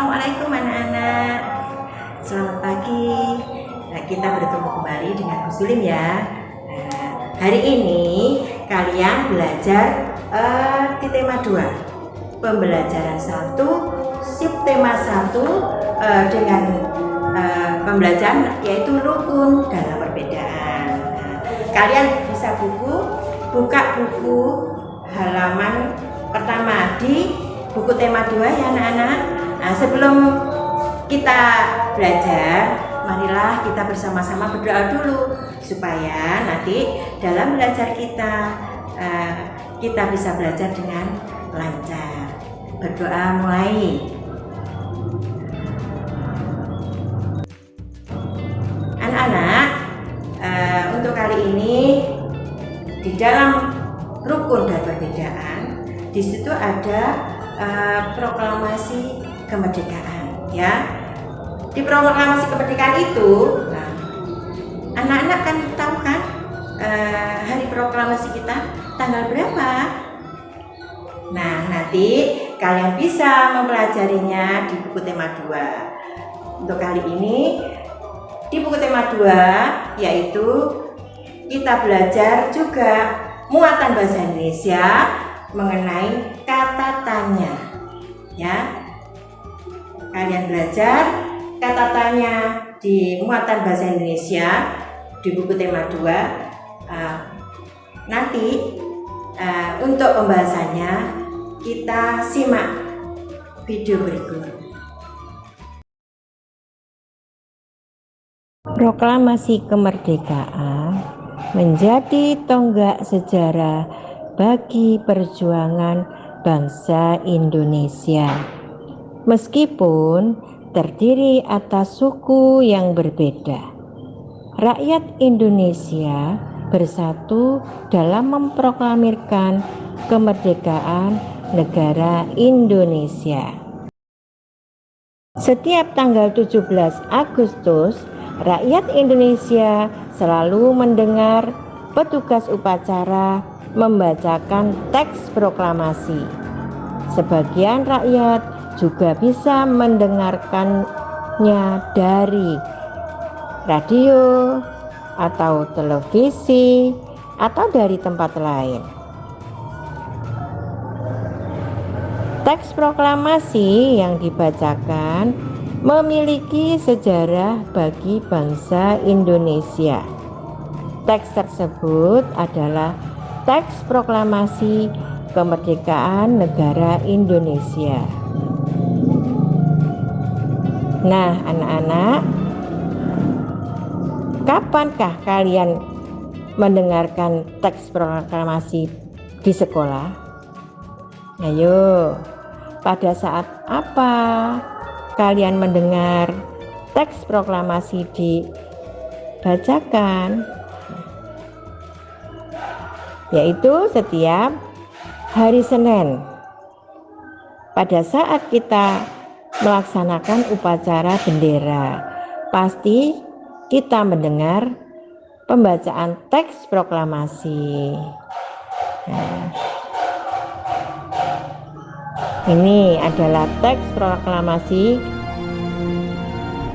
Assalamualaikum anak-anak. Selamat pagi. Kita bertemu kembali dengan Bu Sulim ya. Hari ini kalian belajar di tema 2, pembelajaran 1, subtema 1 dengan pembelajaran yaitu rukun dalam perbedaan. Kalian bisa buka buku halaman pertama di buku tema 2 ya anak-anak. Sebelum kita belajar, marilah kita bersama-sama berdoa dulu supaya nanti dalam belajar kita bisa belajar dengan lancar. Berdoa mulai. Anak-anak, untuk kali ini di dalam rukun dan perbedaan, di situ ada proklamasi kemerdekaan ya. Di proklamasi kemerdekaan itu, anak-anak kan tahu kan hari proklamasi kita tanggal berapa? Nah, nanti kalian bisa mempelajarinya di buku tema 2. Untuk kali ini di buku tema 2 yaitu kita belajar juga muatan bahasa Indonesia mengenai kata tanya ya. Kalian belajar kata tanya di muatan bahasa Indonesia di buku tema 2. Nanti untuk pembahasannya kita simak video berikut. Proklamasi kemerdekaan menjadi tonggak sejarah bagi perjuangan bangsa Indonesia. Meskipun terdiri atas suku yang berbeda, rakyat Indonesia bersatu dalam memproklamirkan kemerdekaan negara Indonesia. Setiap tanggal 17 Agustus, rakyat Indonesia selalu mendengar petugas upacara membacakan teks proklamasi. Sebagian rakyat juga bisa mendengarkannya dari radio atau televisi atau dari tempat lain. Teks proklamasi yang dibacakan memiliki sejarah bagi bangsa Indonesia. Teks tersebut adalah teks proklamasi kemerdekaan negara Indonesia. Nah, anak-anak, kapankah kalian mendengarkan teks proklamasi di sekolah? Ayo, pada saat apa kalian mendengar teks proklamasi dibacakan? Yaitu setiap hari Senin. Pada saat kita melaksanakan upacara bendera, pasti kita mendengar pembacaan teks proklamasi. Ini adalah teks proklamasi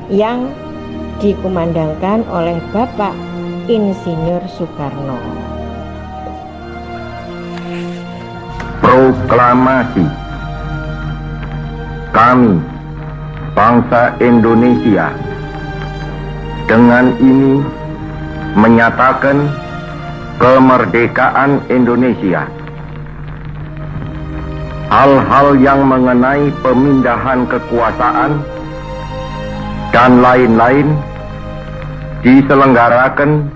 yang dikumandangkan oleh Bapak Insinyur Soekarno. Proklamasi. Kami, bangsa Indonesia, dengan ini menyatakan kemerdekaan Indonesia. Hal-hal yang mengenai pemindahan kekuasaan dan lain-lain diselenggarakan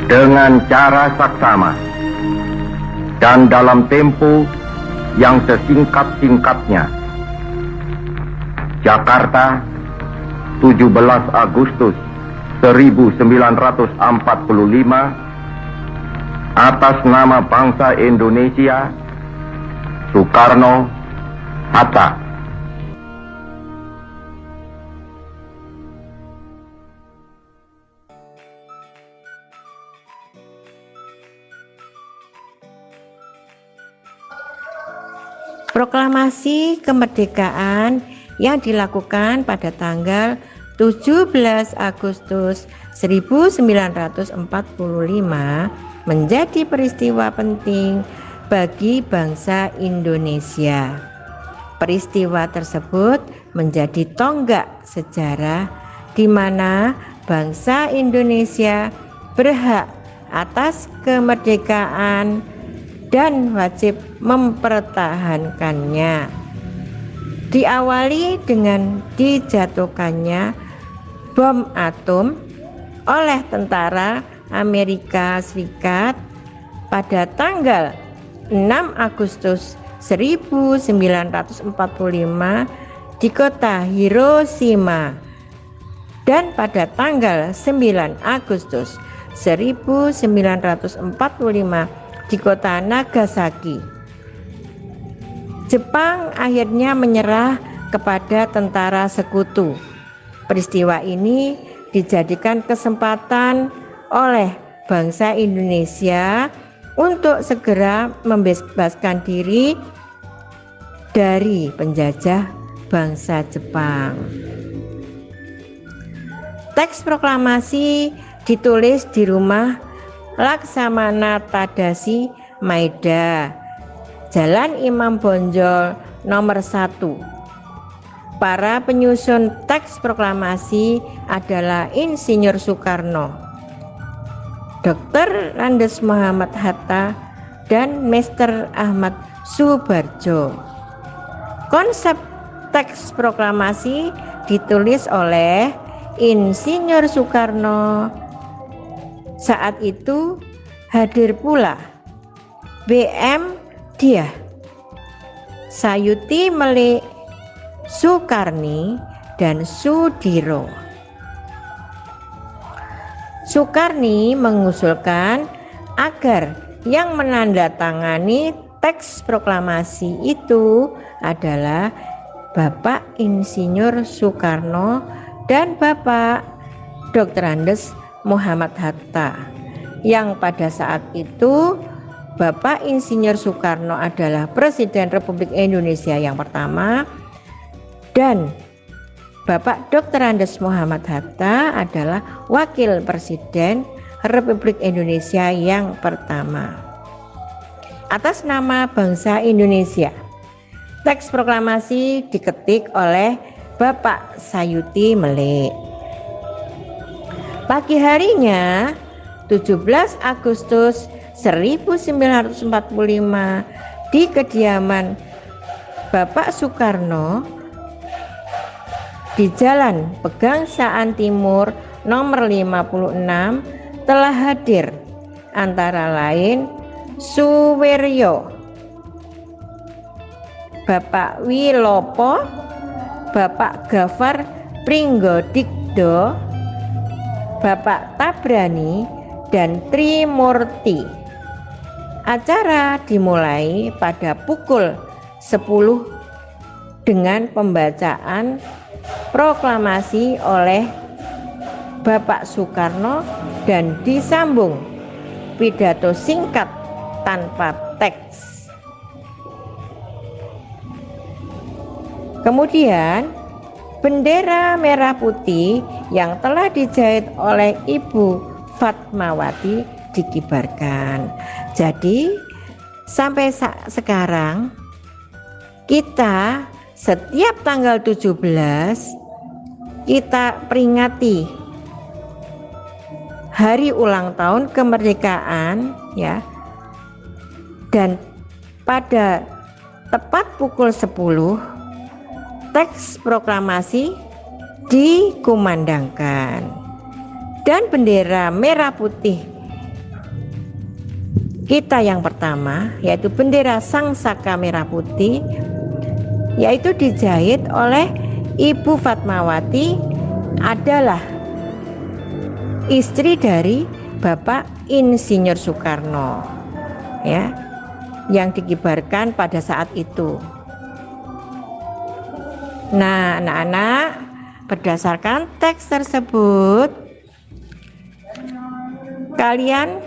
dengan cara saksama dan dalam tempo yang sesingkat-singkatnya. Jakarta, 17 Agustus 1945, atas nama bangsa Indonesia, Soekarno, Hatta. Proklamasi kemerdekaan yang dilakukan pada tanggal 17 Agustus 1945 menjadi peristiwa penting bagi bangsa Indonesia. Peristiwa tersebut menjadi tonggak sejarah di mana bangsa Indonesia berhak atas kemerdekaan dan wajib mempertahankannya. Diawali dengan dijatuhkannya bom atom oleh tentara Amerika Serikat pada tanggal 6 Agustus 1945 di kota Hiroshima dan pada tanggal 9 Agustus 1945 di kota Nagasaki. Jepang akhirnya menyerah kepada tentara sekutu. Peristiwa ini dijadikan kesempatan oleh bangsa Indonesia untuk segera membebaskan diri dari penjajah bangsa Jepang. Teks proklamasi ditulis di rumah Laksamana Tadashi Maeda, Jalan Imam Bonjol nomor 1. Para penyusun teks proklamasi adalah Insinyur Soekarno, Dr. Andes Muhammad Hatta, dan Mr. Ahmad Subarjo. Konsep teks proklamasi ditulis oleh Insinyur Soekarno. Saat itu hadir pula B.M. Diah, Sayuti Melik, Sukarni, dan Sudiro. Sukarni mengusulkan agar yang menandatangani teks proklamasi itu adalah Bapak Insinyur Soekarno dan Bapak Dr. Andes Muhammad Hatta, yang pada saat itu Bapak Insinyur Soekarno adalah Presiden Republik Indonesia yang pertama dan Bapak Dr. Andes Muhammad Hatta adalah Wakil Presiden Republik Indonesia yang pertama. Atas nama bangsa Indonesia, teks proklamasi diketik oleh Bapak Sayuti Melik. Pagi harinya 17 Agustus 1945 di kediaman Bapak Soekarno di Jalan Pegangsaan Timur nomor 56 telah hadir antara lain Suwiryo, Bapak Wilopo, Bapak Gafar Pringgodikdo, Bapak Tabrani, dan Trimurti. Acara dimulai pada pukul 10 dengan pembacaan proklamasi oleh Bapak Soekarno dan disambung pidato singkat tanpa teks. Kemudian bendera merah putih yang telah dijahit oleh Ibu Fatmawati dikibarkan. Jadi sampai sekarang kita setiap tanggal 17 kita peringati hari ulang tahun kemerdekaan ya. Dan pada tepat pukul 10 teks proklamasi dikumandangkan dan bendera merah putih kita yang pertama yaitu bendera Sang Saka merah putih yaitu dijahit oleh Ibu Fatmawati adalah istri dari Bapak Insinyur Soekarno ya, yang dikibarkan pada saat itu. Nah, anak-anak, berdasarkan teks tersebut kalian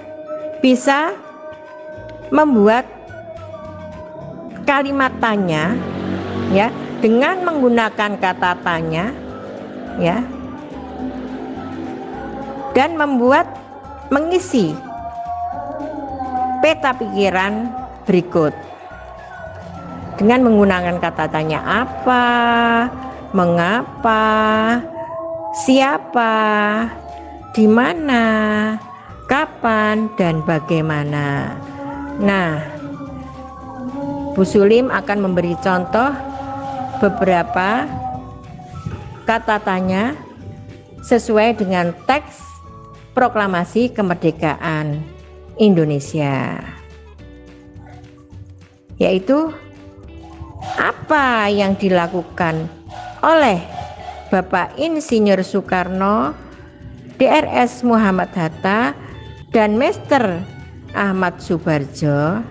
bisa membuat kalimat tanya ya dengan menggunakan kata tanya, ya, dan mengisi peta pikiran berikut dengan menggunakan kata tanya apa, mengapa, siapa, di mana, kapan, dan bagaimana. Nah, Bu Sulim akan memberi contoh beberapa kata tanya sesuai dengan teks proklamasi kemerdekaan Indonesia, yaitu apa yang dilakukan oleh Bapak Insinyur Soekarno, Drs Muhammad Hatta, dan Mr. Ahmad Subarjo.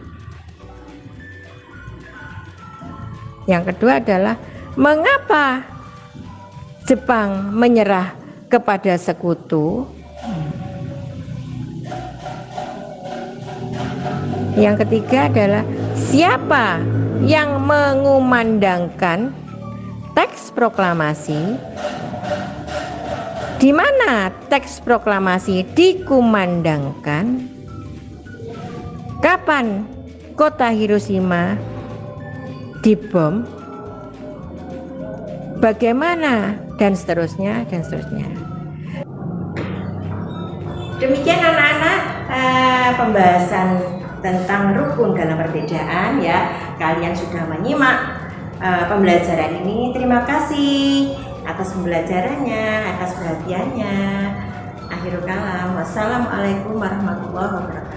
Yang kedua adalah mengapa Jepang menyerah kepada sekutu. Yang ketiga adalah siapa yang mengumandangkan teks proklamasi, di mana teks proklamasi dikumandangkan, kapan kota Hiroshima dibom, bagaimana, dan seterusnya dan seterusnya. Demikian anak-anak pembahasan tentang rukun dalam perbedaan ya. Kalian sudah menyimak pembelajaran ini. Terima kasih atas pembelajarannya, atas perhatiannya. Akhirul kalam. Wassalamualaikum warahmatullahi wabarakatuh.